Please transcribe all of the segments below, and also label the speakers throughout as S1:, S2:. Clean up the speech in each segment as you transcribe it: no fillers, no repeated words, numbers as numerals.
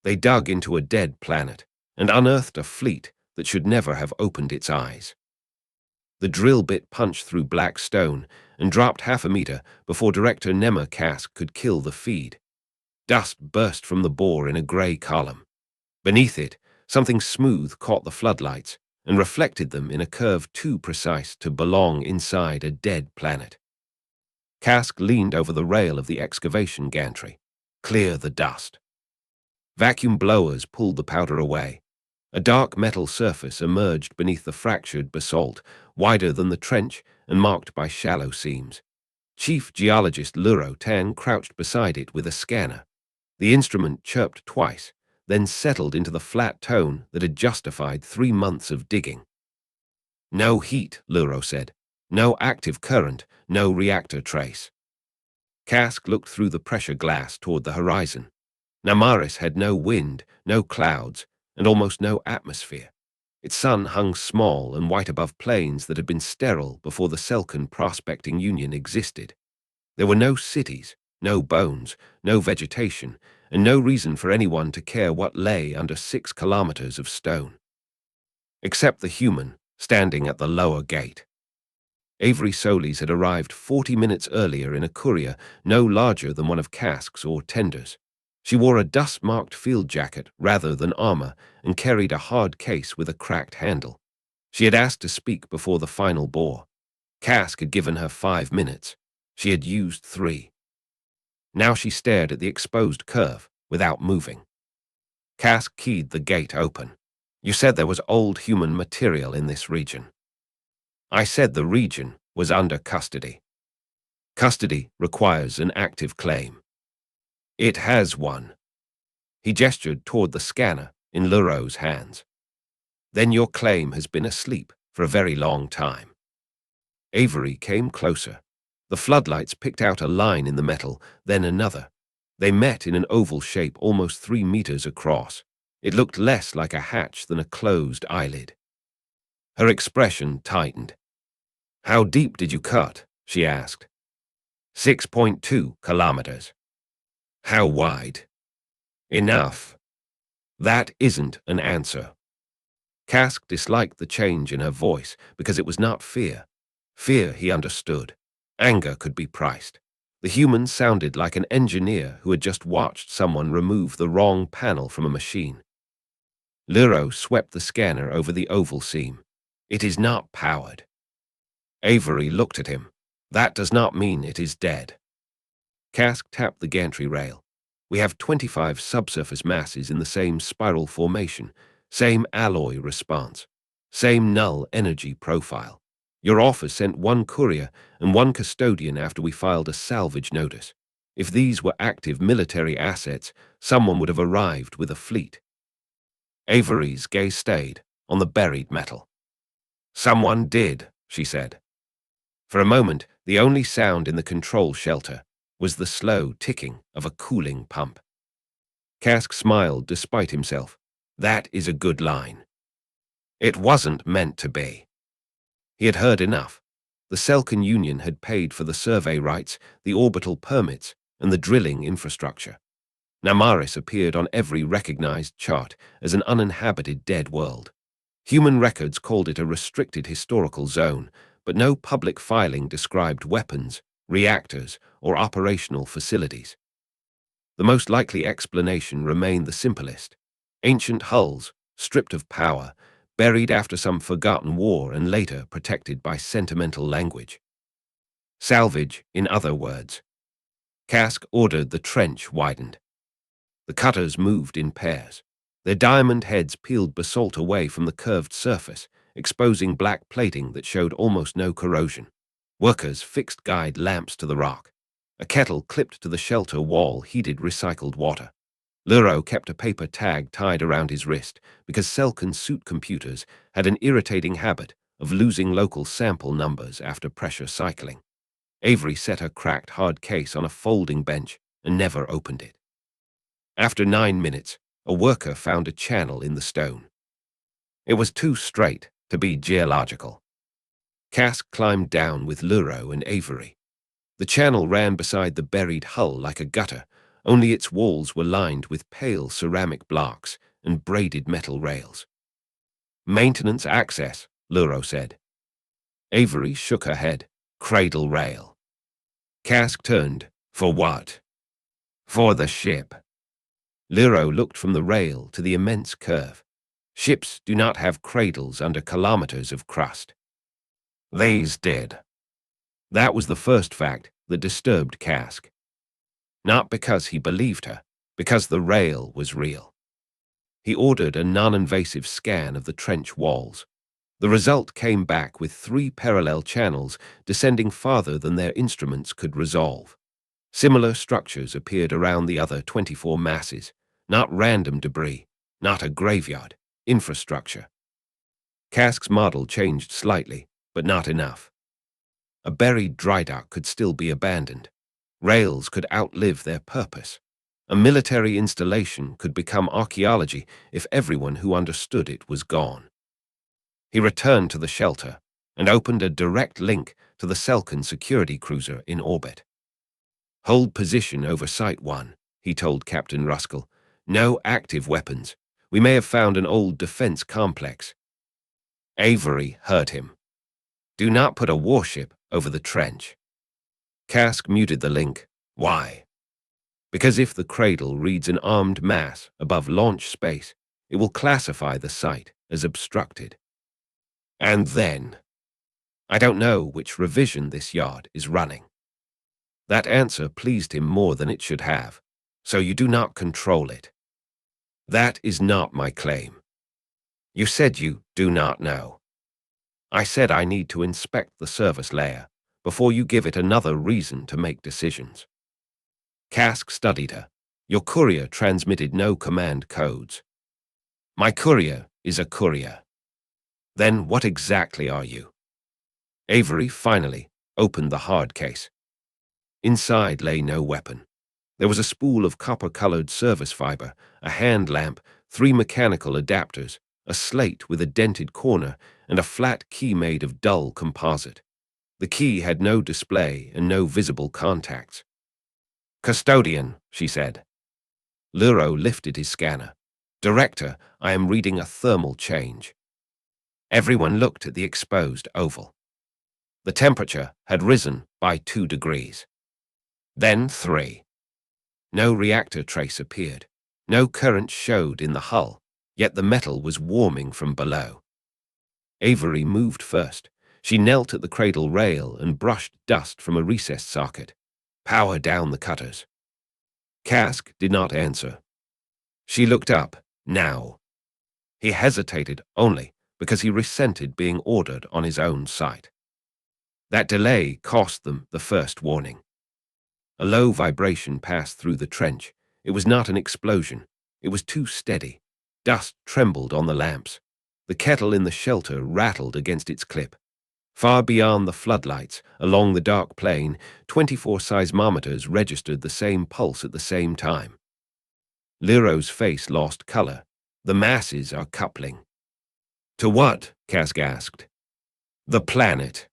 S1: They dug into a dead planet and unearthed a fleet that should never have opened its eyes. The drill bit punched through black stone and dropped half a meter before Director Nemmer Kask could kill the feed. Dust burst from the bore in a grey column. Beneath it, something smooth caught the floodlights and reflected them in a curve too precise to belong inside a dead planet. Kask leaned over the rail of the excavation gantry. Clear the dust. Vacuum blowers pulled the powder away. A dark metal surface emerged beneath the fractured basalt, wider than the trench and marked by shallow seams. Chief Geologist Luro Tan crouched beside it with a scanner. The instrument chirped twice, then settled into the flat tone that had justified 3 months of digging. No heat, Luro said. No active current, no reactor trace. Kask looked through the pressure glass toward the horizon. Namaris had no wind, no clouds, and almost no atmosphere. Its sun hung small and white above plains that had been sterile before the Selkan Prospecting Union existed. There were no cities, no bones, no vegetation, and no reason for anyone to care what lay under 6 kilometers of stone. Except the human, standing at the lower gate. Avery Solis had arrived 40 minutes earlier in a courier no larger than one of Kask's or Tender's. She wore a dust-marked field jacket rather than armor and carried a hard case with a cracked handle. She had asked to speak before the final bore. Kask had given her 5 minutes. She had used 3. Now she stared at the exposed curve without moving. Kask keyed the gate open. You said there was old human material in this region. I said the region was under custody. Custody requires an active claim. It has one. He gestured toward the scanner in Luro's hands. Then your claim has been asleep for a very long time. Avery came closer. The floodlights picked out a line in the metal, then another. They met in an oval shape almost 3 meters across. It looked less like a hatch than a closed eyelid. Her expression tightened. How deep did you cut? She asked. 6.2 kilometers. How wide? Enough. That isn't an answer. Kask disliked the change in her voice because it was not fear. Fear, he understood. Anger could be priced. The human sounded like an engineer who had just watched someone remove the wrong panel from a machine. Luro swept the scanner over the oval seam. It is not powered. Avery looked at him. That does not mean it is dead. Kask tapped the gantry rail. We have 25 subsurface masses in the same spiral formation, same alloy response, same null energy profile. Your office sent 1 courier and 1 custodian after we filed a salvage notice. If these were active military assets, someone would have arrived with a fleet. Avery's gaze stayed on the buried metal. Someone did, she said. For a moment, the only sound in the control shelter was the slow ticking of a cooling pump. Kask smiled despite himself. That is a good line. It wasn't meant to be. He had heard enough. The Selkan Union had paid for the survey rights, the orbital permits, and the drilling infrastructure. Namaris appeared on every recognized chart as an uninhabited dead world. Human records called it a restricted historical zone, but no public filing described weapons, reactors, or operational facilities. The most likely explanation remained the simplest. Ancient hulls, stripped of power, buried after some forgotten war and later protected by sentimental language. Salvage, in other words. Kask ordered the trench widened. The cutters moved in pairs. Their diamond heads peeled basalt away from the curved surface, exposing black plating that showed almost no corrosion. Workers fixed guide lamps to the rock. A kettle clipped to the shelter wall heated recycled water. Luro kept a paper tag tied around his wrist because Selkan suit computers had an irritating habit of losing local sample numbers after pressure cycling. Avery set her cracked hard case on a folding bench and never opened it. After 9 minutes, a worker found a channel in the stone. It was too straight to be geological. Kask climbed down with Luro and Avery. The channel ran beside the buried hull like a gutter, only its walls were lined with pale ceramic blocks and braided metal rails. "Maintenance access," Luro said. Avery shook her head. "Cradle rail." Cask turned. "For what?" "For the ship." Luro looked from the rail to the immense curve. Ships do not have cradles under kilometers of crust. These did. That was the first fact that disturbed Cask. Not because he believed her, because the rail was real. He ordered a non-invasive scan of the trench walls. The result came back with 3 parallel channels descending farther than their instruments could resolve. Similar structures appeared around the other 24 masses, not random debris, not a graveyard, infrastructure. Cask's model changed slightly, but not enough. A buried dry dock could still be abandoned. Rails could outlive their purpose. A military installation could become archaeology if everyone who understood it was gone. He returned to the shelter and opened a direct link to the Selkin security cruiser in orbit. "Hold position over Site 1, he told Captain Ruskell. "No active weapons. We may have found an old defense complex." Avery heard him. "Do not put a warship over the trench." Cask muted the link. "Why?" "Because if the cradle reads an armed mass above launch space, it will classify the site as obstructed." "And then?" "I don't know which revision this yard is running." That answer pleased him more than it should have. "So you do not control it." "That is not my claim." "You said you do not know." "I said I need to inspect the service layer before you give it another reason to make decisions." Cask studied her. "Your courier transmitted no command codes." "My courier is a courier." "Then what exactly are you?" Avery finally opened the hard case. Inside lay no weapon. There was a spool of copper-colored service fiber, a hand lamp, 3 mechanical adapters, a slate with a dented corner, and a flat key made of dull composite. The key had no display and no visible contacts. "Custodian," she said. Luro lifted his scanner. "Director, I am reading a thermal change." Everyone looked at the exposed oval. The temperature had risen by 2 degrees. Then 3. No reactor trace appeared. No current showed in the hull, yet the metal was warming from below. Avery moved first. She knelt at the cradle rail and brushed dust from a recessed socket. "Power down the cutters." Cask did not answer. She looked up. "Now." He hesitated only because he resented being ordered on his own site. That delay cost them the first warning. A low vibration passed through the trench. It was not an explosion. It was too steady. Dust trembled on the lamps. The kettle in the shelter rattled against its clip. Far beyond the floodlights, along the dark plain, 24 seismometers registered the same pulse at the same time. Liro's face lost color. "The masses are coupling." "To what?" Cask asked. "The planet."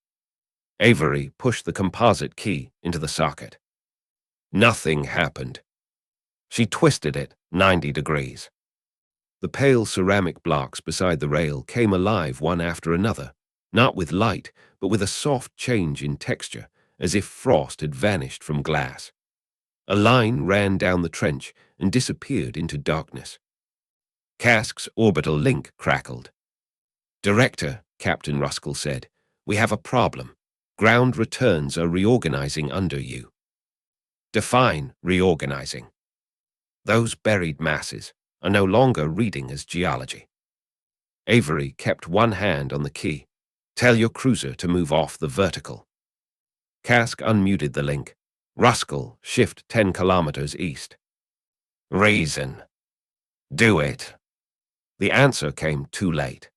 S1: Avery pushed the composite key into the socket. Nothing happened. She twisted it 90 degrees. The pale ceramic blocks beside the rail came alive one after another, not with light, but with a soft change in texture, as if frost had vanished from glass. A line ran down the trench and disappeared into darkness. Cask's orbital link crackled. "Director," Captain Ruskell said, "we have a problem. Ground returns are reorganizing under you." "Define reorganizing." "Those buried masses are no longer reading as geology." Avery kept one hand on the key. "Tell your cruiser to move off the vertical." Cask unmuted the link. "Ruskell, shift 10 kilometers east." "Reason." "Do it." The answer came too late.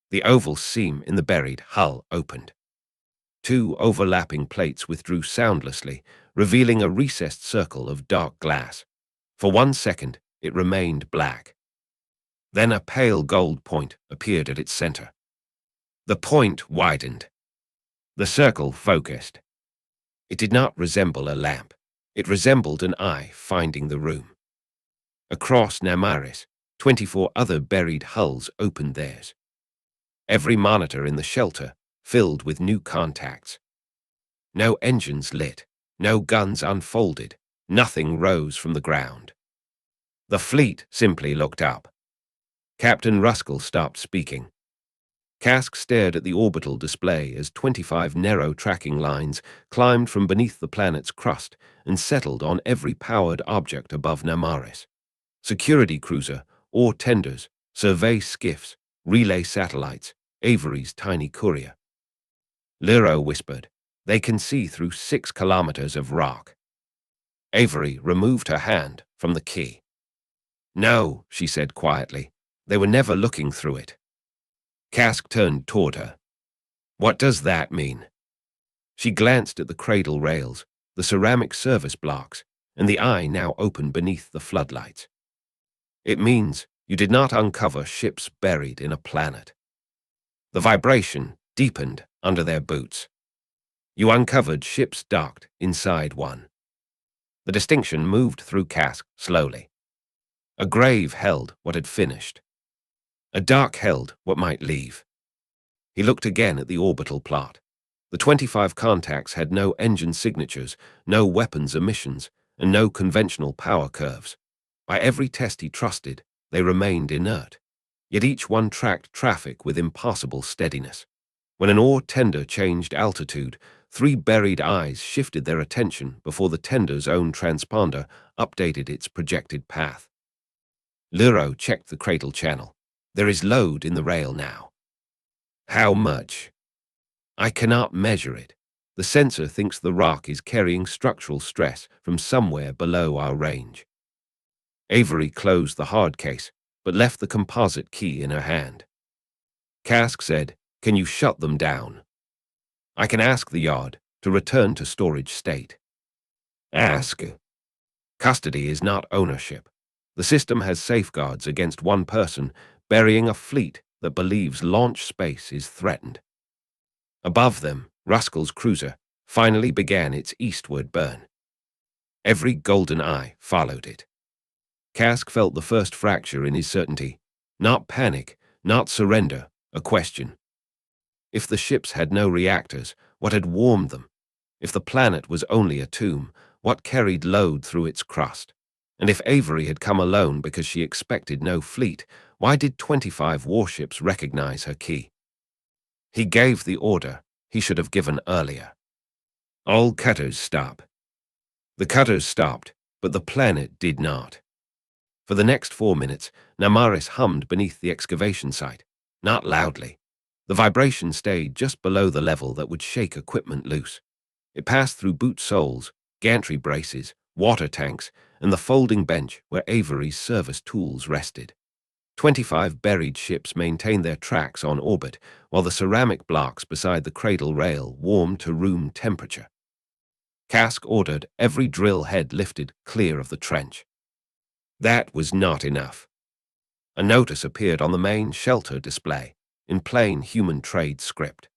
S1: The oval seam in the buried hull opened. 2 overlapping plates withdrew soundlessly, revealing a recessed circle of dark glass. For 1 second, it remained black. Then a pale gold point appeared at its center. The point widened. The circle focused. It did not resemble a lamp. It resembled an eye finding the room. Across Namaris, 24 other buried hulls opened theirs. Every monitor in the shelter filled with new contacts. No engines lit, no guns unfolded, nothing rose from the ground. The fleet simply looked up. Captain Ruskell stopped speaking. Kask stared at the orbital display as 25 narrow tracking lines climbed from beneath the planet's crust and settled on every powered object above Namaris. Security cruiser, ore tenders, survey skiffs, relay satellites, Avery's tiny courier. Liro whispered, "They can see through 6 kilometers of rock." Avery removed her hand from the key. "No," she said quietly. "They were never looking through it." Kask turned toward her. "What does that mean?" She glanced at the cradle rails, the ceramic service blocks, and the eye now open beneath the floodlights. "It means you did not uncover ships buried in a planet." The vibration deepened under their boots. "You uncovered ships docked inside one." The distinction moved through Kask slowly. A grave held what had finished. A dark held what might leave. He looked again at the orbital plot. The 25 contacts had no engine signatures, no weapons emissions, and no conventional power curves. By every test he trusted, they remained inert. Yet each one tracked traffic with impossible steadiness. When an ore tender changed altitude, 3 buried eyes shifted their attention before the tender's own transponder updated its projected path. Liro checked the cradle channel. "There is load in the rail now." "How much?" "I cannot measure it. The sensor thinks the rock is carrying structural stress from somewhere below our range." Avery closed the hard case, but left the composite key in her hand. Kask said, "Can you shut them down?" "I can ask the yard to return to storage state." "Ask." Custody is not ownership. The system has safeguards against one person burying a fleet that believes launch space is threatened. Above them, Ruskell's cruiser finally began its eastward burn. Every golden eye followed it. Kask felt the first fracture in his certainty. Not panic, not surrender, a question. If the ships had no reactors, what had warmed them? If the planet was only a tomb, what carried load through its crust? And if Avery had come alone because she expected no fleet, why did 25 warships recognize her key? He gave the order he should have given earlier. "All cutters stop." The cutters stopped, but the planet did not. For the next 4 minutes, Namaris hummed beneath the excavation site, not loudly. The vibration stayed just below the level that would shake equipment loose. It passed through boot soles, gantry braces, water tanks, and the folding bench where Avery's service tools rested. 25 buried ships maintained their tracks on orbit, while the ceramic blocks beside the cradle rail warmed to room temperature. Kask ordered every drill head lifted clear of the trench. That was not enough. A notice appeared on the main shelter display, in plain human trade script.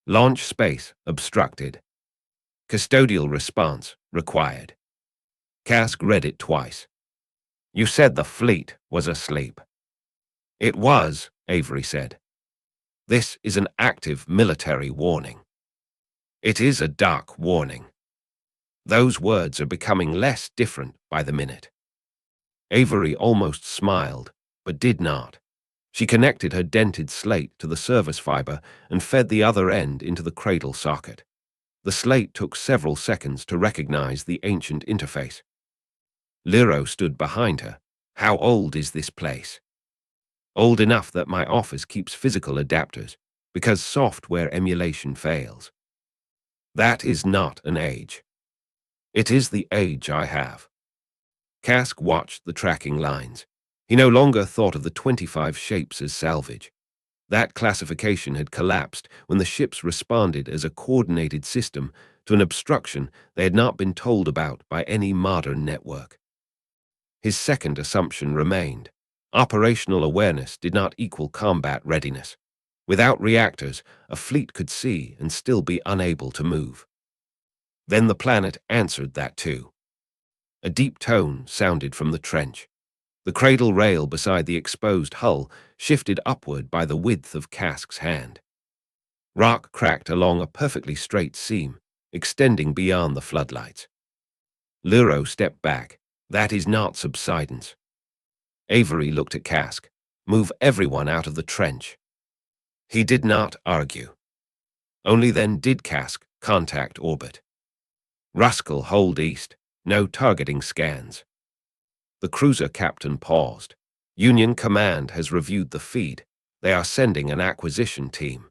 S1: "Launch space obstructed. Custodial response required." Kask read it twice. "You said the fleet was asleep." "It was," Avery said. "This is an active military warning." "It is a dark warning." Those words are becoming less different by the minute. Avery almost smiled, but did not. She connected her dented slate to the service fiber and fed the other end into the cradle socket. The slate took several seconds to recognize the ancient interface. Liro stood behind her. "How old is this place?" "Old enough that my office keeps physical adapters, because software emulation fails." "That is not an age." "It is the age I have." Kask watched the tracking lines. He no longer thought of the 25 shapes as salvage. That classification had collapsed when the ships responded as a coordinated system to an obstruction they had not been told about by any modern network. His second assumption remained. Operational awareness did not equal combat readiness. Without reactors, a fleet could see and still be unable to move. Then the planet answered that too. A deep tone sounded from the trench. The cradle rail beside the exposed hull shifted upward by the width of Kask's hand. Rock cracked along a perfectly straight seam, extending beyond the floodlights. Luro stepped back. That is not subsidence. Avery looked at Kask. Move everyone out of the trench. He did not argue. Only then did Kask contact orbit. Ruskell, hold east. No targeting scans. The cruiser captain paused. Union Command has reviewed the feed. They are sending an acquisition team.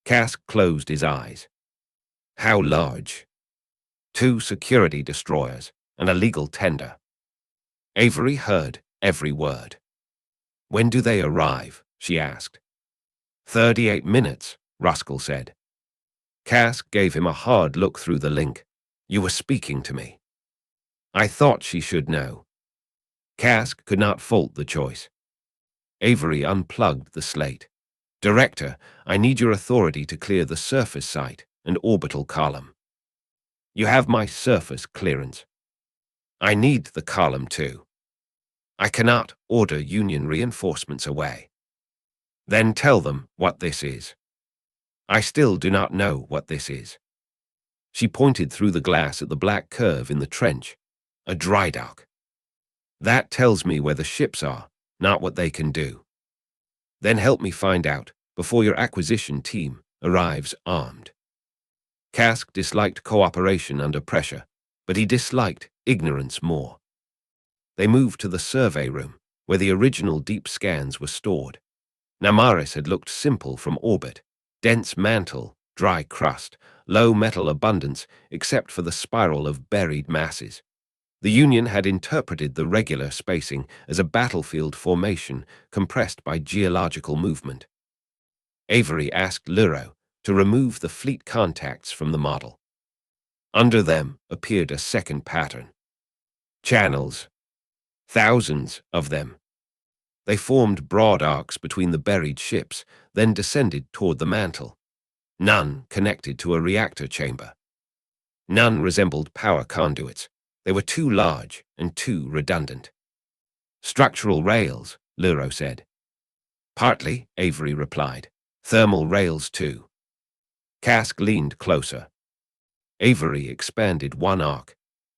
S1: Kask closed his eyes. How large? 2 security destroyers and a legal tender. Avery heard every word. When do they arrive? She asked. 38 minutes, Ruskell said. Kask gave him a hard look through the link. You were speaking to me. I thought she should know. Kask could not fault the choice. Avery unplugged the slate. Director, I need your authority to clear the surface site and orbital column. You have my surface clearance. I need the column too. I cannot order Union reinforcements away. Then tell them what this is. I still do not know what this is. She pointed through the glass at the black curve in the trench. A dry dock. That tells me where the ships are, not what they can do. Then help me find out before your acquisition team arrives armed. Kask disliked cooperation under pressure, but he disliked ignorance more. They moved to the survey room, where the original deep scans were stored. Namaris had looked simple from orbit. Dense mantle, dry crust, low metal abundance except for the spiral of buried masses. The Union had interpreted the regular spacing as a battlefield formation compressed by geological movement. Avery asked Luro to remove the fleet contacts from the model. Under them appeared a second pattern. Channels. Thousands of them. They formed broad arcs between the buried ships, then descended toward the mantle. None connected to a reactor chamber. None resembled power conduits. They were too large and too redundant. Structural rails, Luro said. Partly, Avery replied. Thermal rails too. Kask leaned closer. Avery expanded one arc.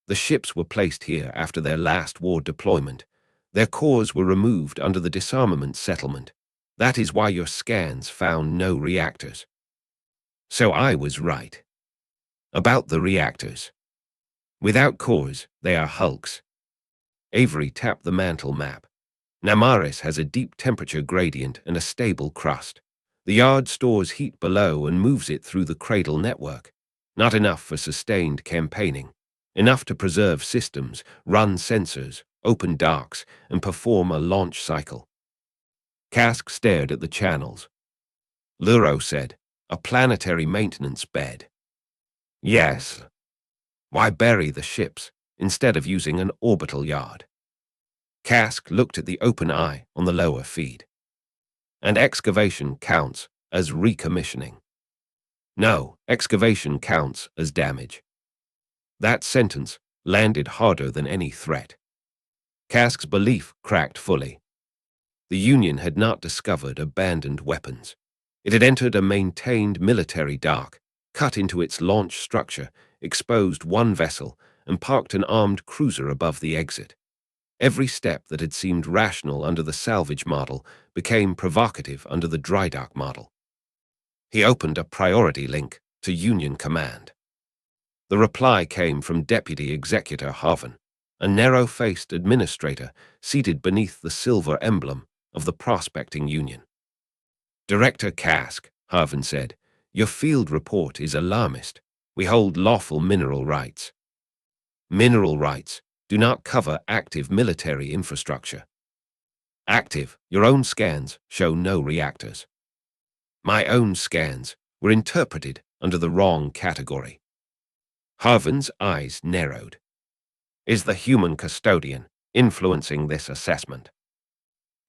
S1: The ships were placed here after their last war deployment. Their cores were removed under the disarmament settlement. That is why your scans found no reactors. So I was right. About the reactors. Without cores, they are hulks. Avery tapped the mantle map. Namaris has a deep temperature gradient and a stable crust. The yard stores heat below and moves it through the cradle network. Not enough for sustained campaigning. Enough to preserve systems, run sensors, open docks, and perform a launch cycle. Kask stared at the channels. Luro said, a planetary maintenance bed. Yes. Why bury the ships instead of using an orbital yard? Kask looked at the open eye on the lower feed. And excavation counts as recommissioning. No, excavation counts as damage. That sentence landed harder than any threat. Kask's belief cracked fully. The Union had not discovered abandoned weapons. It had entered a maintained military dock, cut into its launch structure, exposed one vessel, and parked an armed cruiser above the exit. Every step that had seemed rational under the salvage model became provocative under the dry dock model. He opened a priority link to Union Command. The reply came from Deputy Executor Harvin, a narrow-faced administrator seated beneath the silver emblem of the Prospecting Union. Director Kask, Harvin said, your field report is alarmist. We hold lawful mineral rights. Mineral rights do not cover active military infrastructure. Active, your own scans show no reactors. My own scans were interpreted under the wrong category. Harvin's eyes narrowed. Is the human custodian influencing this assessment?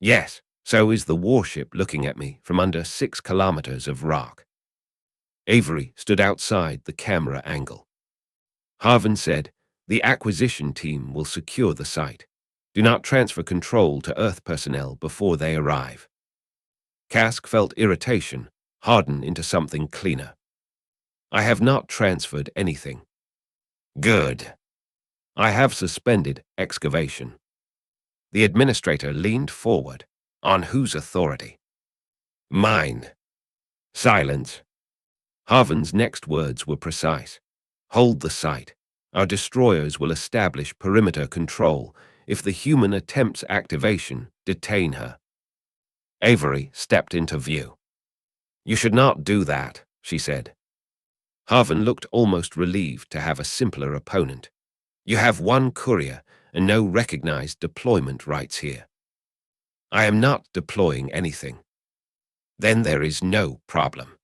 S1: Yes, so is the warship looking at me from under 6 kilometers of rock. Avery stood outside the camera angle. Harvin said, "The acquisition team will secure the site. Do not transfer control to Earth personnel before they arrive." Kask felt irritation harden into something cleaner. "I have not transferred anything." "Good. I have suspended excavation." The administrator leaned forward. "On whose authority?" "Mine." Silence. Harvin's next words were precise. "Hold the site. Our destroyers will establish perimeter control. If the human attempts activation, detain her." Avery stepped into view. "You should not do that," she said. Harvin looked almost relieved to have a simpler opponent. "You have one courier and no recognized deployment rights here." "I am not deploying anything." "Then there is no problem."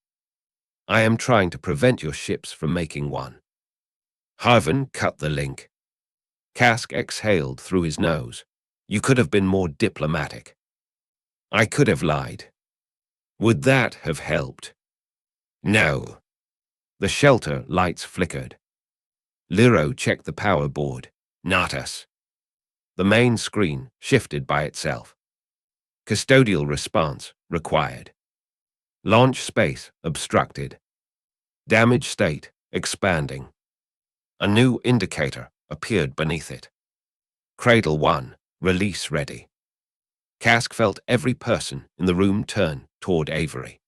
S1: "I am trying to prevent your ships from making one." Harvin cut the link. Kask exhaled through his nose. "You could have been more diplomatic." "I could have lied." "Would that have helped?" "No." The shelter lights flickered. Liro checked the power board. "Not us." The main screen shifted by itself. "Custodial response required." Launch space obstructed. Damage state expanding. A new indicator appeared beneath it. Cradle 1, release ready. Kask felt every person in the room turn toward Avery.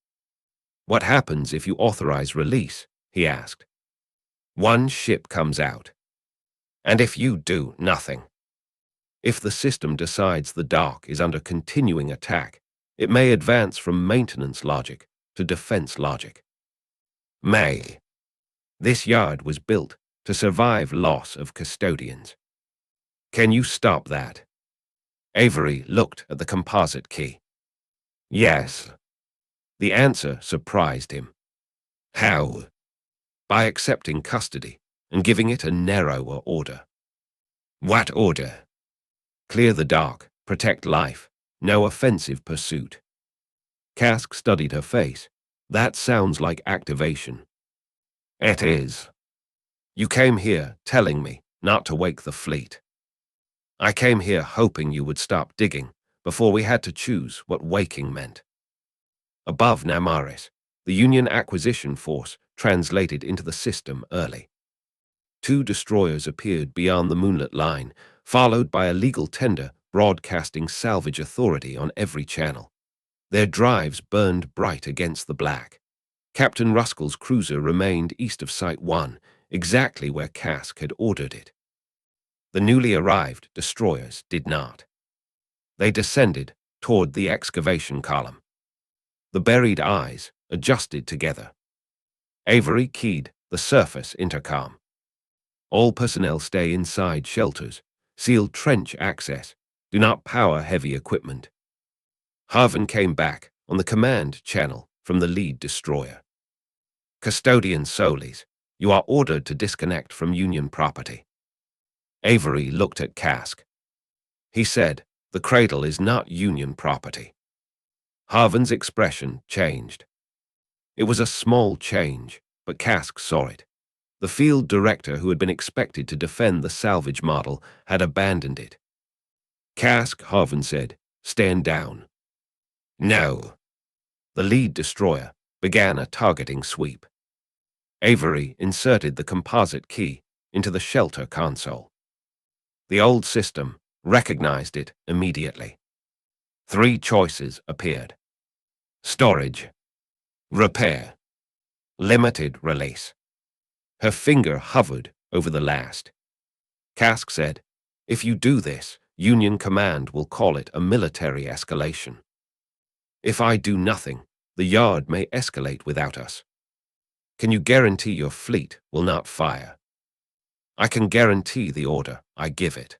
S1: "What happens if you authorize release?" he asked. "One ship comes out. And if you do nothing?" "If the system decides the dock is under continuing attack, it may advance from maintenance logic to defense logic." "May." This yard was built to survive loss of custodians. "Can you stop that?" Avery looked at the composite key. "Yes." The answer surprised him. "How?" "By accepting custody and giving it a narrower order." "What order?" "Clear the dock, protect life, no offensive pursuit." Kask studied her face. "That sounds like activation." "It is." "You came here telling me not to wake the fleet." "I came here hoping you would stop digging before we had to choose what waking meant." Above Namaris, the Union acquisition force translated into the system early. Two destroyers appeared beyond the moonlit line, followed by a legal tender broadcasting salvage authority on every channel. Their drives burned bright against the black. Captain Ruskell's cruiser remained east of Site 1, exactly where Kask had ordered it. The newly arrived destroyers did not. They descended toward the excavation column. The buried eyes adjusted together. Avery keyed the surface intercom. "All personnel stay inside shelters. Seal trench access. Do not power heavy equipment." Harvin came back on the command channel from the lead destroyer. "Custodian Solis, you are ordered to disconnect from Union property." Avery looked at Kask. He said, "The cradle is not Union property." Harvin's expression changed. It was a small change, but Kask saw it. The field director who had been expected to defend the salvage model had abandoned it. "Kask," Harvin said, "stand down." "No." The lead destroyer began a targeting sweep. Avery inserted the composite key into the shelter console. The old system recognized it immediately. 3 choices appeared: storage, repair, limited release. Her finger hovered over the last. Kask said, "If you do this, Union Command will call it a military escalation. If I do nothing, the yard may escalate without us. Can you guarantee your fleet will not fire?" "I can guarantee the order I give it."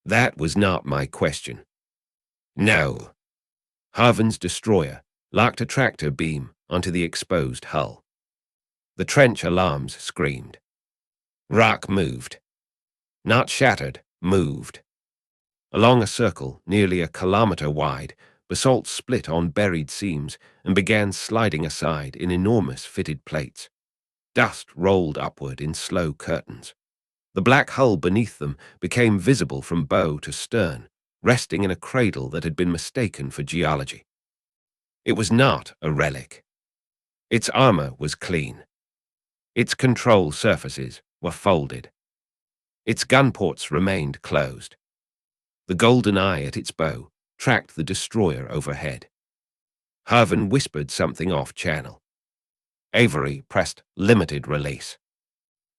S1: "That was not my question." "No." Harvin's destroyer locked a tractor beam onto the exposed hull. The trench alarms screamed. Rock moved. Not shattered, moved. Along a circle nearly a kilometer wide, basalt split on buried seams and began sliding aside in enormous fitted plates. Dust rolled upward in slow curtains. The black hull beneath them became visible from bow to stern, resting in a cradle that had been mistaken for geology. It was not a relic. Its armor was clean. Its control surfaces were folded. Its gun ports remained closed. The golden eye at its bow tracked the destroyer overhead. Harvin whispered something off-channel. Avery pressed limited release.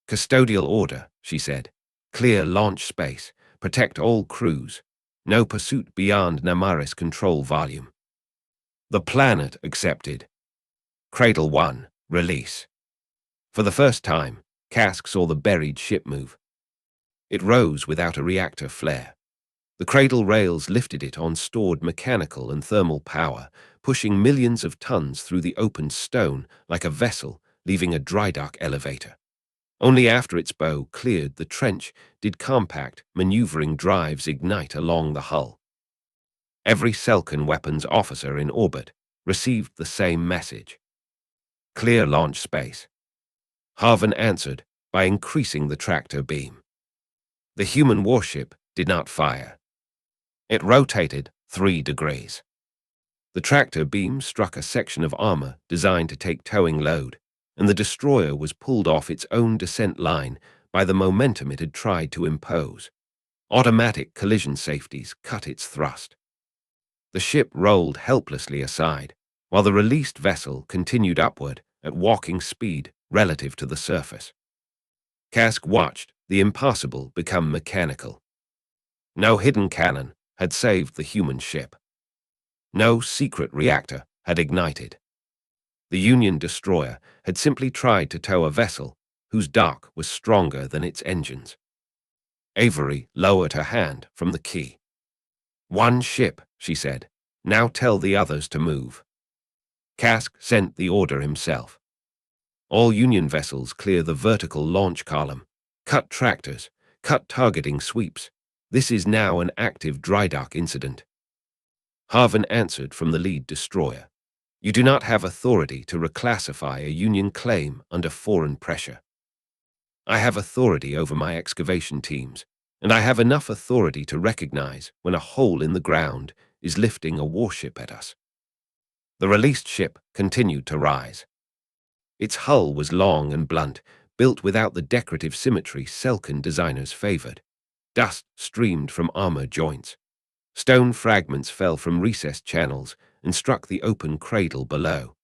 S1: Custodial order, she said. Clear launch space. Protect all crews. No pursuit beyond Namaris control volume. The planet accepted. Cradle 1, release. For the first time, Cask saw the buried ship move. It rose without a reactor flare. The cradle rails lifted it on stored mechanical and thermal power, pushing millions of tons through the opened stone like a vessel leaving a dry dock elevator. Only after its bow cleared the trench did compact, maneuvering drives ignite along the hull. Every Selkan weapons officer in orbit received the same message. Clear launch space. Harvin answered by increasing the tractor beam. The human warship did not fire. It rotated 3 degrees. The tractor beam struck a section of armor designed to take towing load, and the destroyer was pulled off its own descent line by the momentum it had tried to impose. Automatic collision safeties cut its thrust. The ship rolled helplessly aside, while the released vessel continued upward at walking speed relative to the surface. Cask watched the impossible become mechanical. No hidden cannon had saved the human ship. No secret reactor had ignited. The Union destroyer had simply tried to tow a vessel whose dock was stronger than its engines. Avery lowered her hand from the key. "One ship," she said. "Now tell the others to move." Cask sent the order himself. All Union vessels clear the vertical launch column. Cut tractors. Cut targeting sweeps. This is now an active dry dock incident. Harvin answered from the lead destroyer. "You do not have authority to reclassify a Union claim under foreign pressure. I have authority over my excavation teams, and I have enough authority to recognize when a hole in the ground is lifting a warship at us." The released ship continued to rise. Its hull was long and blunt, built without the decorative symmetry Selkan designers favored. Dust streamed from armor joints. Stone fragments fell from recessed channels and struck the open cradle below.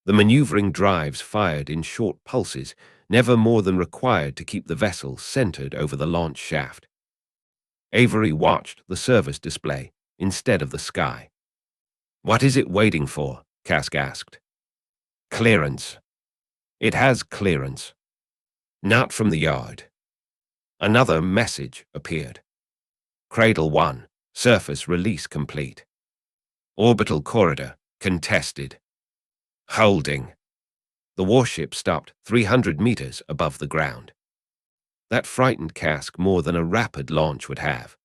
S1: The maneuvering drives fired in short pulses, never more than required to keep the vessel centered over the launch shaft. Avery watched the service display instead of the sky. "What is it waiting for?" Cask asked. "Clearance." "It has clearance." "Not from the yard." Another message appeared. Cradle 1, surface release complete. Orbital corridor contested. Holding. The warship stopped 300 meters above the ground. That frightened Cask more than a rapid launch would have.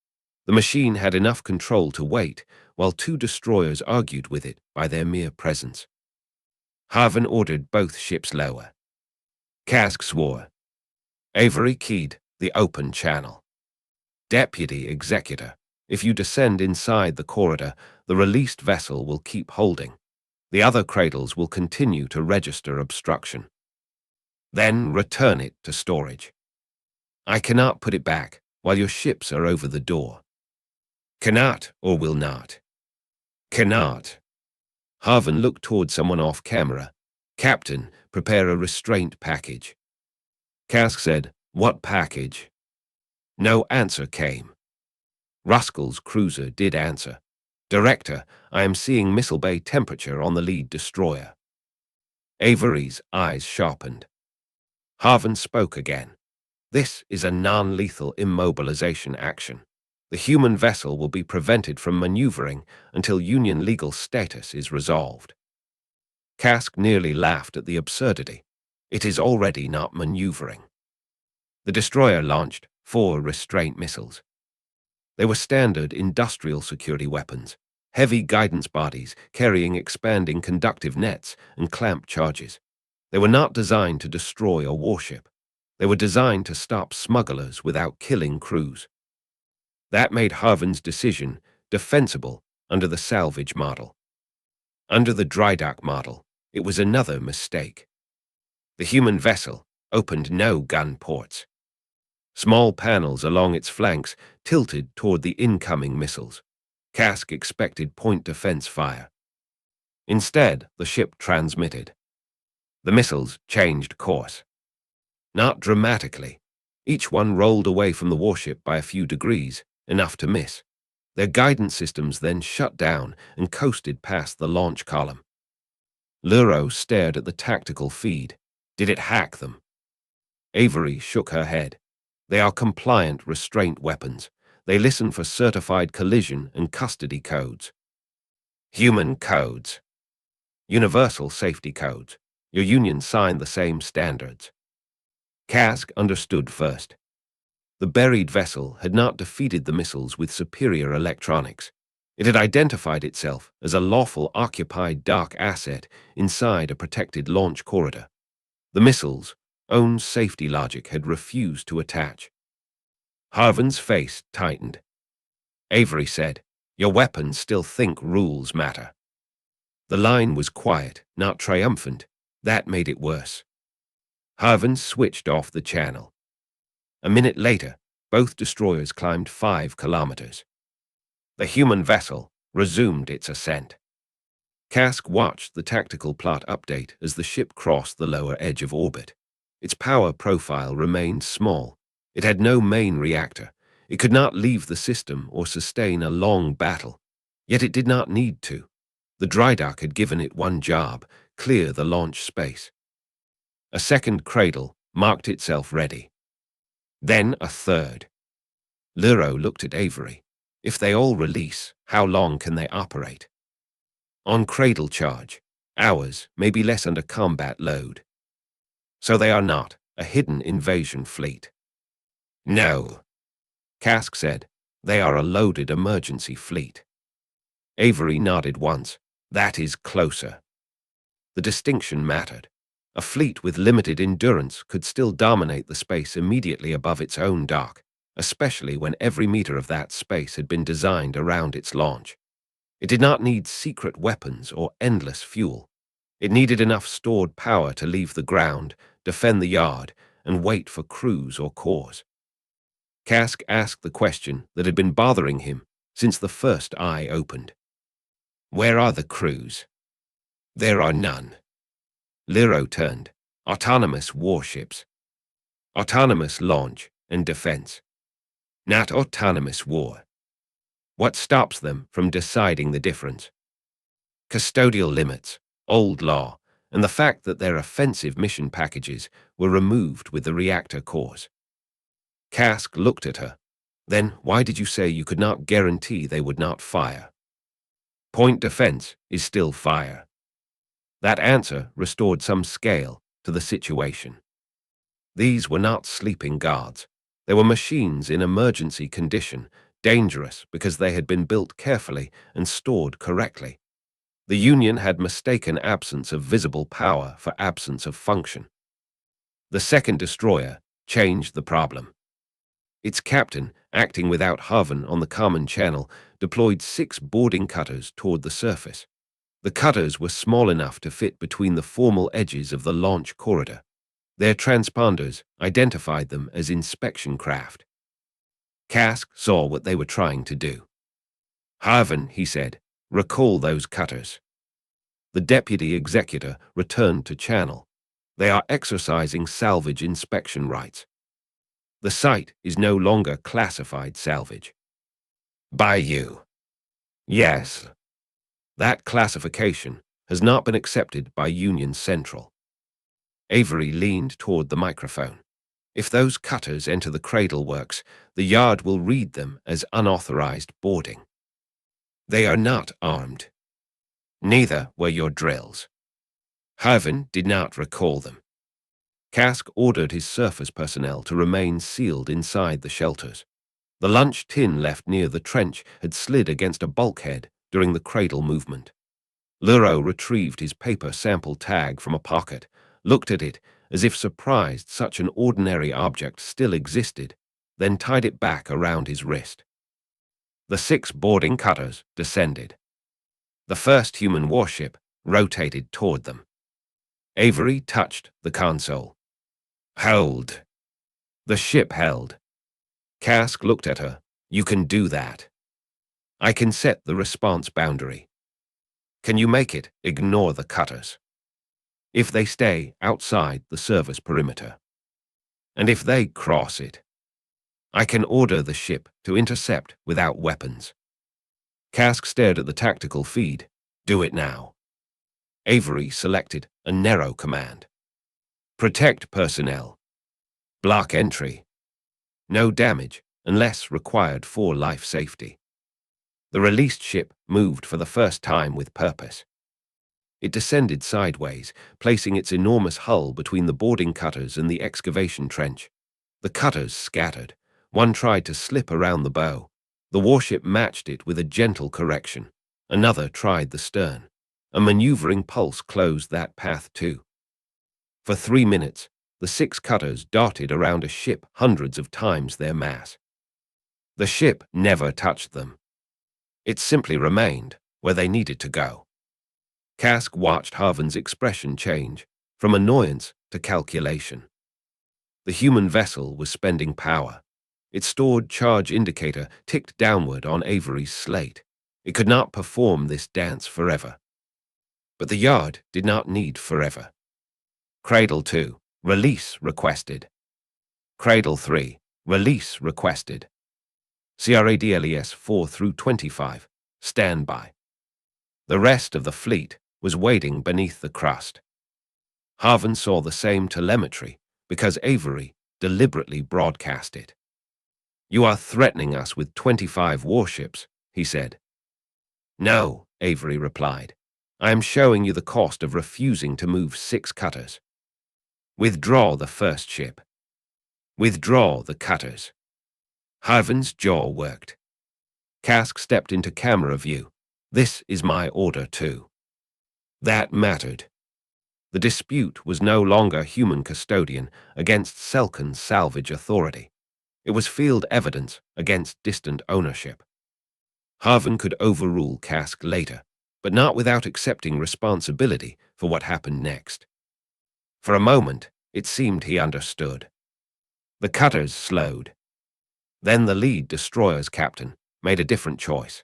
S1: The machine had enough control to wait, while 2 destroyers argued with it by their mere presence. Harvin ordered both ships lower. Cask swore. Avery keyed the open channel. "Deputy Executor, if you descend inside the corridor, the released vessel will keep holding. The other cradles will continue to register obstruction. Then return it to storage. I cannot put it back while your ships are over the door." "Cannot or will not?" "Cannot." Harvin looked toward someone off camera. "Captain, prepare a restraint package." Cask said, "What package?" No answer came. Ruskell's cruiser did answer. "Director, I am seeing missile bay temperature on the lead destroyer." Avery's eyes sharpened. Harvin spoke again. "This is a non-lethal immobilization action. The human vessel will be prevented from maneuvering until Union legal status is resolved." Cask nearly laughed at the absurdity. It is already not maneuvering. The destroyer launched 4 restraint missiles. They were standard industrial security weapons, heavy guidance bodies carrying expanding conductive nets and clamp charges. They were not designed to destroy a warship. They were designed to stop smugglers without killing crews. That made Harvin's decision defensible under the salvage model. Under the dry dock model, it was another mistake. The human vessel opened no gun ports. Small panels along its flanks tilted toward the incoming missiles. Cask expected point defense fire. Instead, the ship transmitted. The missiles changed course. Not dramatically. Each one rolled away from the warship by a few degrees, enough to miss. Their guidance systems then shut down and coasted past the launch column. Luro stared at the tactical feed. Did it hack them? Avery shook her head. They are compliant restraint weapons. They listen for certified collision and custody codes. Human codes. Universal safety codes. Your union signed the same standards. Cask understood first. The buried vessel had not defeated the missiles with superior electronics. It had identified itself as a lawful occupied dock asset inside a protected launch corridor. The missiles' own safety logic had refused to attach. Harvin's face tightened. Avery said, "Your weapons still think rules matter." The line was quiet, not triumphant. That made it worse. Harvin switched off the channel. A minute later, both destroyers climbed 5 kilometers. The human vessel resumed its ascent. Cask watched the tactical plot update as the ship crossed the lower edge of orbit. Its power profile remained small. It had no main reactor. It could not leave the system or sustain a long battle. Yet it did not need to. The dry dock had given it one job: clear the launch space. A second cradle marked itself ready. Then a third. Luro looked at Avery. If they all release, how long can they operate? On cradle charge, hours, maybe less under combat load. So they are not a hidden invasion fleet. No, Cask said. They are a loaded emergency fleet. Avery nodded once. That is closer. The distinction mattered. A fleet with limited endurance could still dominate the space immediately above its own dock, especially when every meter of that space had been designed around its launch. It did not need secret weapons or endless fuel. It needed enough stored power to leave the ground, defend the yard, and wait for crews or cores. Cask asked the question that had been bothering him since the first eye opened. Where are the crews? There are none. Luro turned. Autonomous warships. Autonomous launch and defense. Not autonomous war. What stops them from deciding the difference? Custodial limits, old law, and the fact that their offensive mission packages were removed with the reactor cores. Cask looked at her. Then why did you say you could not guarantee they would not fire? Point defense is still fire. That answer restored some scale to the situation. These were not sleeping guards. They were machines in emergency condition, dangerous because they had been built carefully and stored correctly. The Union had mistaken absence of visible power for absence of function. The second destroyer changed the problem. Its captain, acting without Harvin on the common channel, deployed 6 boarding cutters toward the surface. The cutters were small enough to fit between the formal edges of the launch corridor. Their transponders identified them as inspection craft. Cask saw what they were trying to do. Harvin, he said, recall those cutters. The deputy executor returned to channel. They are exercising salvage inspection rights. The site is no longer classified salvage. By you. Yes. That classification has not been accepted by Union Central. Avery leaned toward the microphone. If those cutters enter the cradle works, the yard will read them as unauthorized boarding. They are not armed. Neither were your drills. Harvin did not recall them. Cask ordered his surface personnel to remain sealed inside the shelters. The lunch tin left near the trench had slid against a bulkhead during the cradle movement. Luro retrieved his paper sample tag from a pocket, looked at it as if surprised such an ordinary object still existed, then tied it back around his wrist. The 6 boarding cutters descended. The first human warship rotated toward them. Avery touched the console. "Hold." The ship held. Cask looked at her. "You can do that. I can set the response boundary. Can you make it ignore the cutters? If they stay outside the service perimeter. And if they cross it, I can order the ship to intercept without weapons." Cask stared at the tactical feed. "Do it now." Avery selected a narrow command. "Protect personnel. Block entry. No damage unless required for life safety." The released ship moved for the first time with purpose. It descended sideways, placing its enormous hull between the boarding cutters and the excavation trench. The cutters scattered. One tried to slip around the bow. The warship matched it with a gentle correction. Another tried the stern. A maneuvering pulse closed that path too. For 3 minutes, the 6 cutters darted around a ship hundreds of times their mass. The ship never touched them. It simply remained where they needed to go. Cask watched Harvin's expression change, from annoyance to calculation. The human vessel was spending power. Its stored charge indicator ticked downward on Avery's slate. It could not perform this dance forever. But the yard did not need forever. Cradle 2, release requested. Cradle 3, release requested. CRADLES 4 through 25, standby. The rest of the fleet was waiting beneath the crust. Harvin saw the same telemetry because Avery deliberately broadcast it. "You are threatening us with 25 warships," he said. "No," Avery replied. "I am showing you the cost of refusing to move 6 cutters. Withdraw the first ship. Withdraw the cutters." Harvin's jaw worked. Cask stepped into camera view. "This is my order too." That mattered. The dispute was no longer human custodian against Selkan's salvage authority. It was field evidence against distant ownership. Harvin could overrule Cask later, but not without accepting responsibility for what happened next. For a moment, it seemed he understood. The cutters slowed. Then the lead destroyer's captain made a different choice.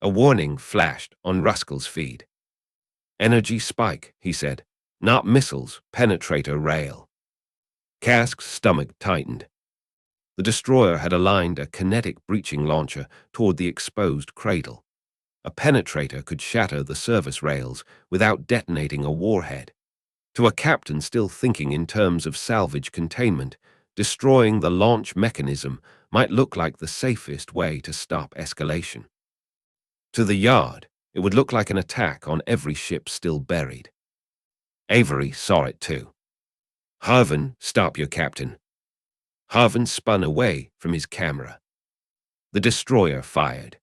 S1: A warning flashed on Ruskell's feed. "Energy spike," he said. "Not missiles, penetrator rail." Cask's stomach tightened. The destroyer had aligned a kinetic breaching launcher toward the exposed cradle. A penetrator could shatter the service rails without detonating a warhead. To a captain still thinking in terms of salvage containment, destroying the launch mechanism might look like the safest way to stop escalation. To the yard, it would look like an attack on every ship still buried. Avery saw it too. "Harvin, stop your captain." Harvin spun away from his camera. The destroyer fired.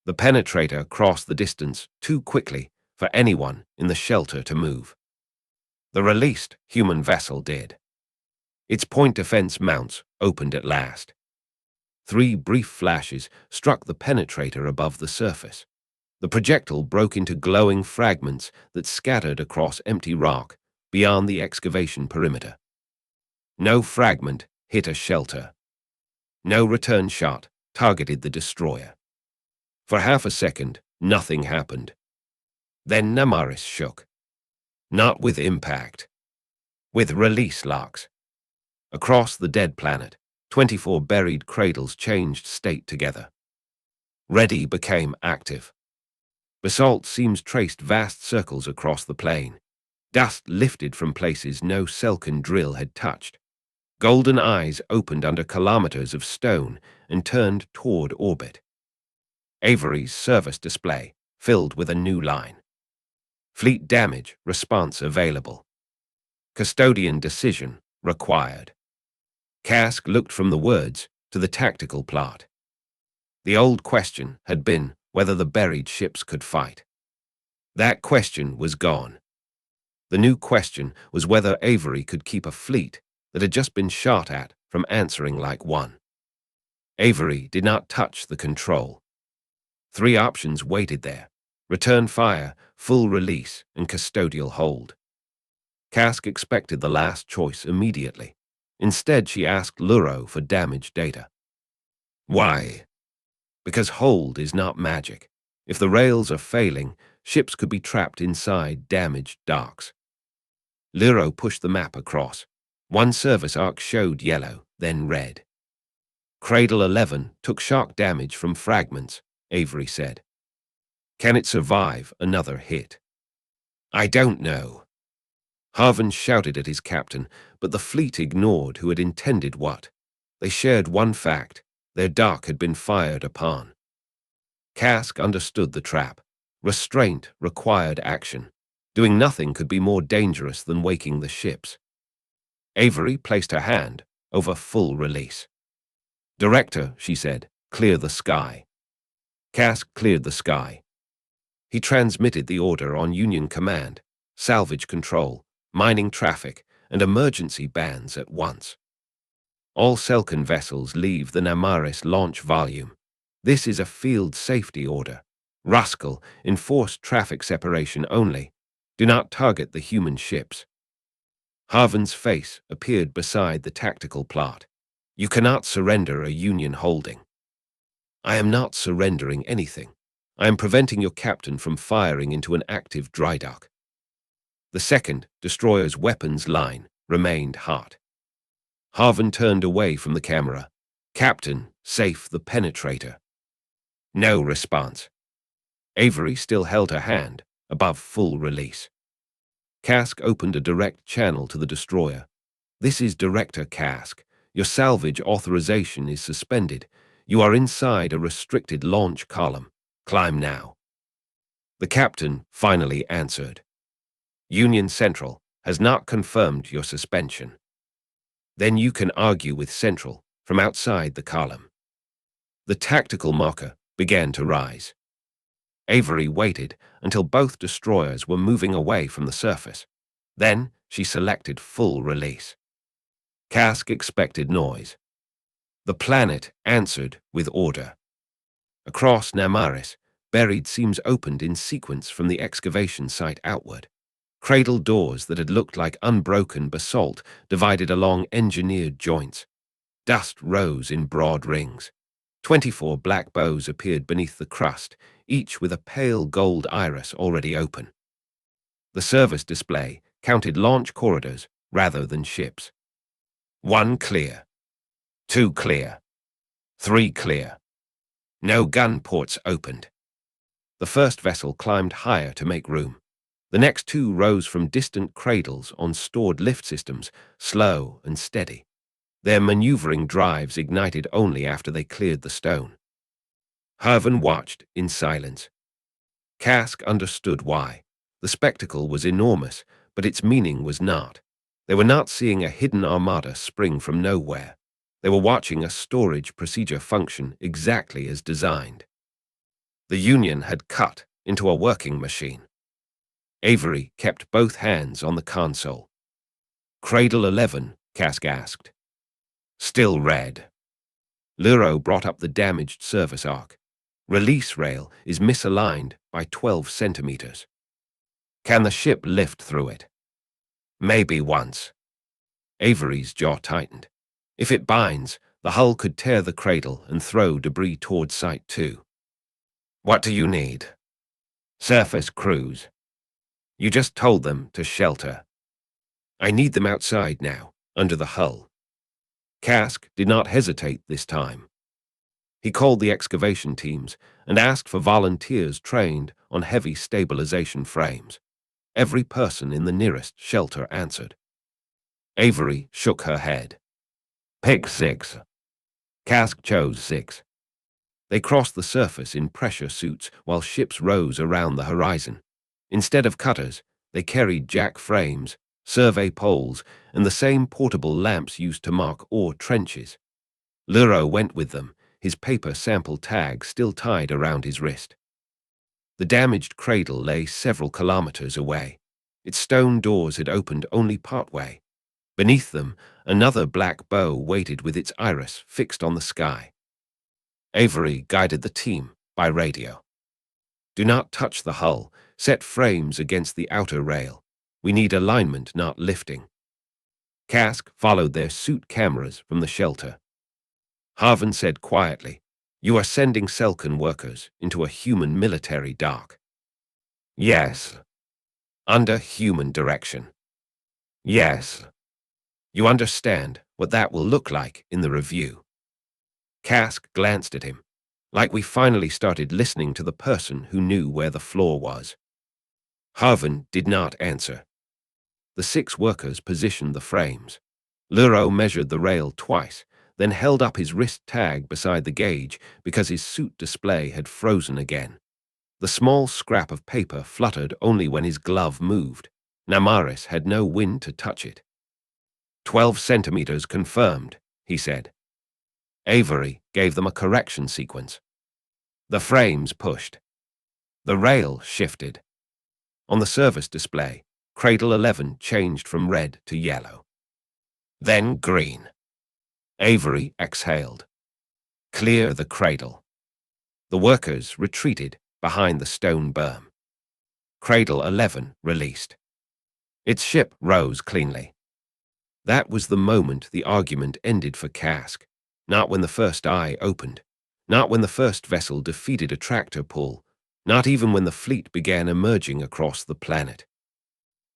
S1: The penetrator crossed the distance too quickly for anyone in the shelter to move. The released human vessel did. Its point defense mounts opened at last. 3 brief flashes struck the penetrator above the surface. The projectile broke into glowing fragments that scattered across empty rock beyond the excavation perimeter. No fragment hit a shelter. No return shot targeted the destroyer. For half a second, nothing happened. Then Namaris shook. Not with impact. With release locks. Across the dead planet, 24 buried cradles changed state together. Ready became active. Basalt seams traced vast circles across the plain. Dust lifted from places no Selkan drill had touched. Golden eyes opened under kilometers of stone and turned toward orbit. Avery's service display filled with a new line. Fleet damage response available. Custodian decision required. Cask looked from the words to the tactical plot. The old question had been whether the buried ships could fight. That question was gone. The new question was whether Avery could keep a fleet that had just been shot at from answering like one. Avery did not touch the control. 3 options waited there: return fire, full release, and custodial hold. Cask expected the last choice immediately. Instead, she asked Luro for damage data. Why? Because hold is not magic. If the rails are failing, ships could be trapped inside damaged docks. Luro pushed the map across. One service arc showed yellow, then red. Cradle 11 took shock damage from fragments, Avery said. Can it survive another hit? I don't know. Harvin shouted at his captain, but the fleet ignored who had intended what. They shared one fact: their dock had been fired upon. Cask understood the trap. Restraint required action. Doing nothing could be more dangerous than waking the ships. Avery placed her hand over full release. Director, she said, clear the sky. Cask cleared the sky. He transmitted the order on Union command: salvage control, mining traffic, and emergency bans at once. All Selkan vessels leave the Namaris launch volume. This is a field safety order. Ruskell, enforce traffic separation only. Do not target the human ships. Harvin's face appeared beside the tactical plot. You cannot surrender a Union holding. I am not surrendering anything. I am preventing your captain from firing into an active dry dock. The second destroyer's weapons line remained hot. Harvin turned away from the camera. Captain, safe the penetrator. No response. Avery still held her hand above full release. Cask opened a direct channel to the destroyer. This is Director Cask. Your salvage authorization is suspended. You are inside a restricted launch column. Climb now. The captain finally answered. Union Central has not confirmed your suspension. Then you can argue with Central from outside the column. The tactical marker began to rise. Avery waited until both destroyers were moving away from the surface. Then she selected full release. Cask expected noise. The planet answered with order. Across Namaris, buried seams opened in sequence from the excavation site outward. Cradle doors that had looked like unbroken basalt divided along engineered joints. Dust rose in broad rings. 24 black bows appeared beneath the crust, each with a pale gold iris already open. The service display counted launch corridors rather than ships. 1 clear. 2 clear. 3 clear. No gun ports opened. The first vessel climbed higher to make room. The next 2 rose from distant cradles on stored lift systems, slow and steady. Their maneuvering drives ignited only after they cleared the stone. Harvin watched in silence. Cask understood why. The spectacle was enormous, but its meaning was not. They were not seeing a hidden armada spring from nowhere. They were watching a storage procedure function exactly as designed. The Union had cut into a working machine. Avery kept both hands on the console. Cradle 11, Cask asked. Still red. Luro brought up the damaged service arc. Release rail is misaligned by 12 centimeters. Can the ship lift through it? Maybe once. Avery's jaw tightened. If it binds, the hull could tear the cradle and throw debris toward Site 2. What do you need? Surface crews. You just told them to shelter. I need them outside now, under the hull. Cask did not hesitate this time. He called the excavation teams and asked for volunteers trained on heavy stabilization frames. Every person in the nearest shelter answered. Avery shook her head. Pick 6. Cask chose 6. They crossed the surface in pressure suits while ships rose around the horizon. Instead of cutters, they carried jack frames, survey poles, and the same portable lamps used to mark ore trenches. Luro went with them, his paper sample tag still tied around his wrist. The damaged cradle lay several kilometers away. Its stone doors had opened only partway. Beneath them, another black bow waited with its iris fixed on the sky. Avery guided the team by radio. Do not touch the hull. Set frames against the outer rail. We need alignment, not lifting. Cask followed their suit cameras from the shelter. Harvin said quietly, "You are sending Selkan workers into a human military dock." "Yes." "Under human direction." "Yes." "You understand what that will look like in the review." Cask glanced at him, like we finally started listening to the person who knew where the flaw was. Harvin did not answer. The 6 workers positioned the frames. Luro measured the rail twice, then held up his wrist tag beside the gauge because his suit display had frozen again. The small scrap of paper fluttered only when his glove moved. Namaris had no wind to touch it. 12 centimeters confirmed, he said. Avery gave them a correction sequence. The frames pushed. The rail shifted. On the service display, Cradle 11 changed from red to yellow. Then green. Avery exhaled. Clear the cradle. The workers retreated behind the stone berm. Cradle 11 released. Its ship rose cleanly. That was the moment the argument ended for Cask. Not when the first eye opened. Not when the first vessel defeated a tractor pull. Not even when the fleet began emerging across the planet.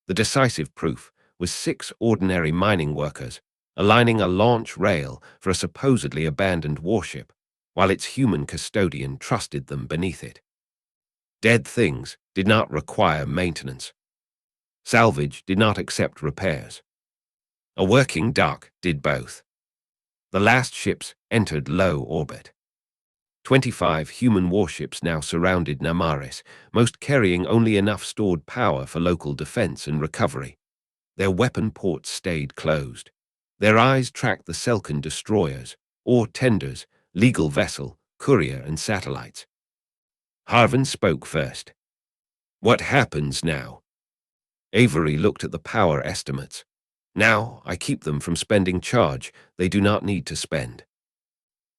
S1: The decisive proof was 6 ordinary mining workers aligning a launch rail for a supposedly abandoned warship, while its human custodian trusted them beneath it. Dead things did not require maintenance. Salvage did not accept repairs. A working dock did both. The last ships entered low orbit. 25 human warships now surrounded Namaris, most carrying only enough stored power for local defense and recovery. Their weapon ports stayed closed. Their eyes tracked the Selkan destroyers, ore tenders, legal vessel, courier, and satellites. Harvin spoke first. "What happens now?" Avery looked at the power estimates. "Now I keep them from spending charge they do not need to spend.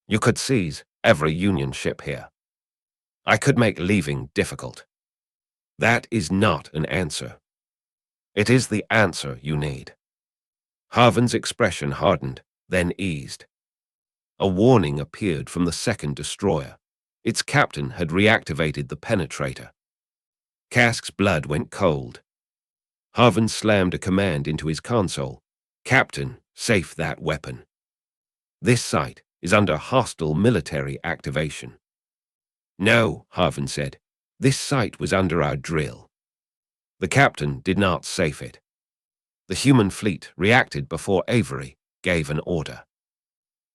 S1: You could seize every Union ship here. I could make leaving difficult. That is not an answer. It is the answer you need." Harvin's expression hardened, then eased. A warning appeared from the second destroyer. Its captain had reactivated the penetrator. Cask's blood went cold. Harvin slammed a command into his console. "Captain, safe that weapon. This site is under hostile military activation." "No," Harvin said. "This site was under our drill." The captain did not safe it. The human fleet reacted before Avery gave an order.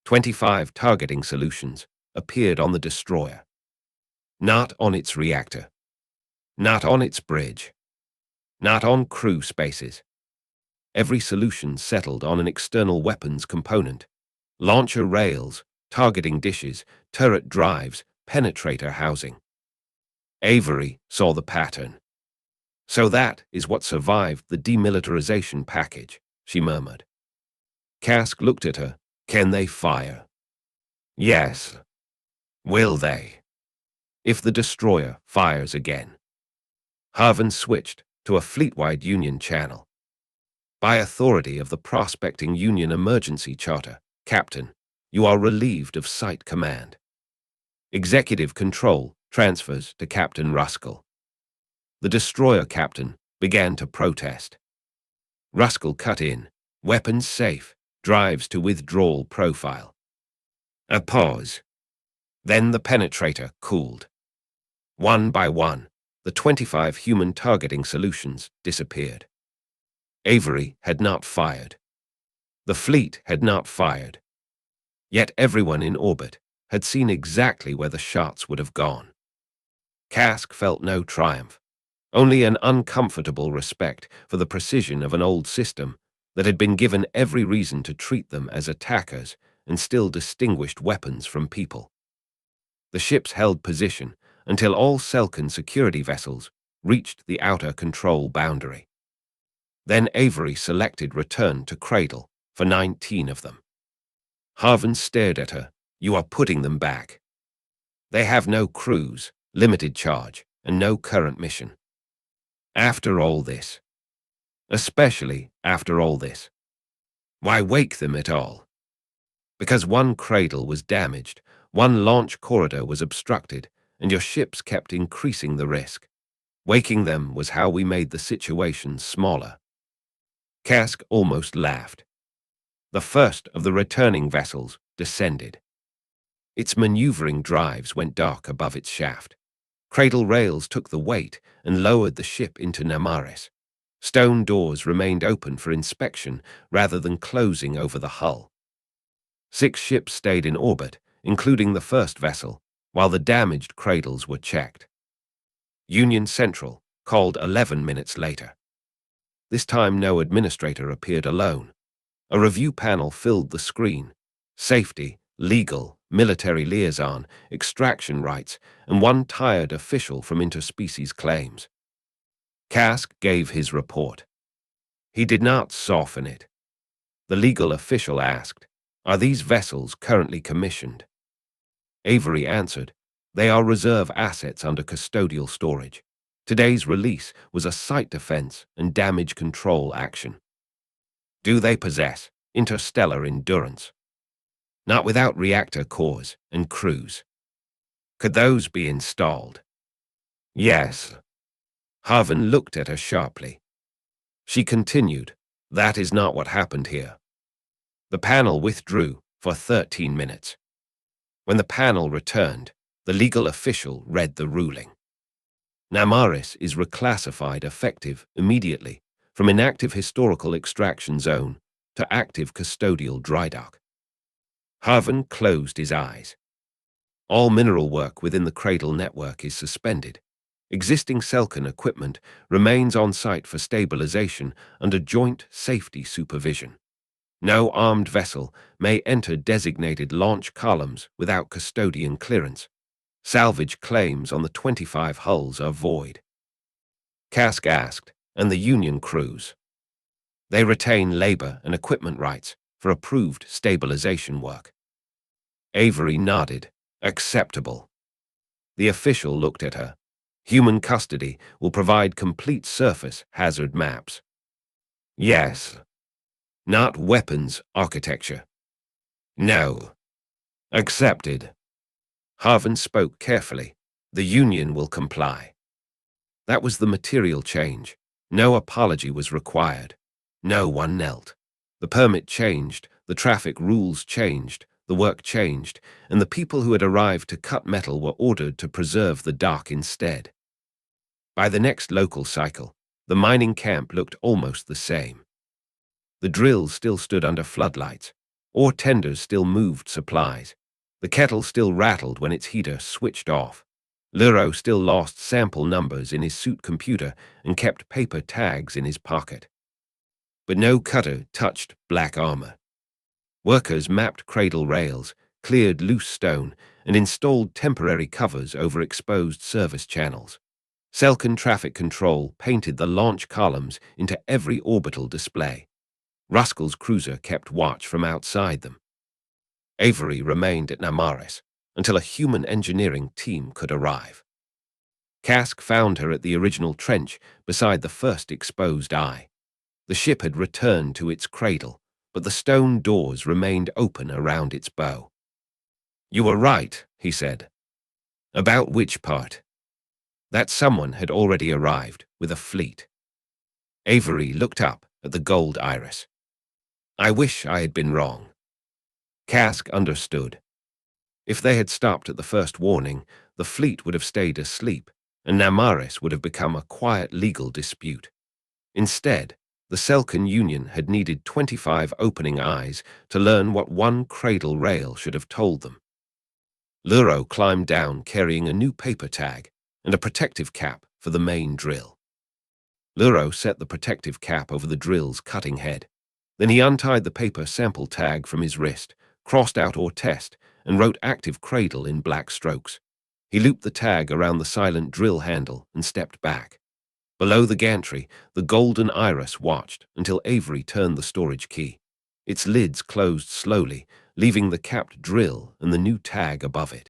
S1: 25 targeting solutions appeared on the destroyer. Not on its reactor. Not on its bridge. Not on crew spaces. Every solution settled on an external weapons component. Launcher rails, targeting dishes, turret drives, penetrator housing. Avery saw the pattern. "So that is what survived the demilitarization package," she murmured. Cask looked at her. "Can they fire?" "Yes." "Will they?" "If the destroyer fires again." Harvin switched to a fleet-wide Union channel. "By authority of the Prospecting Union Emergency Charter, Captain, you are relieved of site command. Executive control transfers to Captain Ruskell." The destroyer captain began to protest. Ruskell cut in. "Weapons safe. Drives to withdrawal profile." A pause. Then the penetrator cooled. One by one, the 25 human targeting solutions disappeared. Avery had not fired. The fleet had not fired. Yet everyone in orbit had seen exactly where the shots would have gone. Cask felt no triumph, only an uncomfortable respect for the precision of an old system that had been given every reason to treat them as attackers and still distinguished weapons from people. The ships held position until all Selkan security vessels reached the outer control boundary. Then Avery selected Return to Cradle for 19 of them. Harvin stared at her. You are putting them back. They have no crews, limited charge, and no current mission. After all this. Especially after all this. Why wake them at all? Because one cradle was damaged, one launch corridor was obstructed, and your ships kept increasing the risk. Waking them was how we made the situation smaller. Kask almost laughed. The first of the returning vessels descended. Its maneuvering drives went dark above its shaft. Cradle rails took the weight and lowered the ship into Namaris. Stone doors remained open for inspection rather than closing over the hull. 6 ships stayed in orbit, including the first vessel, while the damaged cradles were checked. Union Central called 11 minutes later. This time no administrator appeared alone. A review panel filled the screen. Safety, legal, military liaison, extraction rights, and one tired official from interspecies claims. Kask gave his report. He did not soften it. The legal official asked, "Are these vessels currently commissioned?" Avery answered, "They are reserve assets under custodial storage. Today's release was a site defense and damage control action." Do they possess interstellar endurance? Not without reactor cores and crews. Could those be installed? Yes. Harvin looked at her sharply. She continued, "That is not what happened here." The panel withdrew for 13 minutes. When the panel returned, the legal official read the ruling. Namaris is reclassified effective immediately from inactive historical extraction zone to active custodial drydock. Harvin closed his eyes. All mineral work within the Cradle network is suspended. Existing Selkin equipment remains on site for stabilization under joint safety supervision. No armed vessel may enter designated launch columns without custodian clearance. Salvage claims on the 25 hulls are void. Kask asked, "And the Union crews?" They retain labor and equipment rights for approved stabilization work. Avery nodded. Acceptable. The official looked at her. Human custody will provide complete surface hazard maps. Yes. Not weapons architecture. No. Accepted. Harvin spoke carefully. The Union will comply. That was the material change. No apology was required. No one knelt. The permit changed, the traffic rules changed, the work changed, and the people who had arrived to cut metal were ordered to preserve the dock instead. By the next local cycle, the mining camp looked almost the same. The drills still stood under floodlights. Ore tenders still moved supplies. The kettle still rattled when its heater switched off. Luro still lost sample numbers in his suit computer and kept paper tags in his pocket. But no cutter touched black armor. Workers mapped cradle rails, cleared loose stone, and installed temporary covers over exposed service channels. Selkin Traffic Control painted the launch columns into every orbital display. Ruskell's cruiser kept watch from outside them. Avery remained at Namaris until a human engineering team could arrive. Kask found her at the original trench beside the first exposed eye. The ship had returned to its cradle, but the stone doors remained open around its bow. "You were right," he said. "About which part?" That someone had already arrived with a fleet. Avery looked up at the gold iris. "I wish I had been wrong." Kask understood. If they had stopped at the first warning, the fleet would have stayed asleep, and Namaris would have become a quiet legal dispute. Instead, the Selkin Union had needed 25 opening eyes to learn what one cradle rail should have told them. Luro climbed down carrying a new paper tag and a protective cap for the main drill. Luro set the protective cap over the drill's cutting head. Then he untied the paper sample tag from his wrist, crossed out or test, and wrote active cradle in black strokes. He looped the tag around the silent drill handle and stepped back. Below the gantry, the golden iris watched until Avery turned the storage key. Its lids closed slowly, leaving the capped drill and the new tag above it.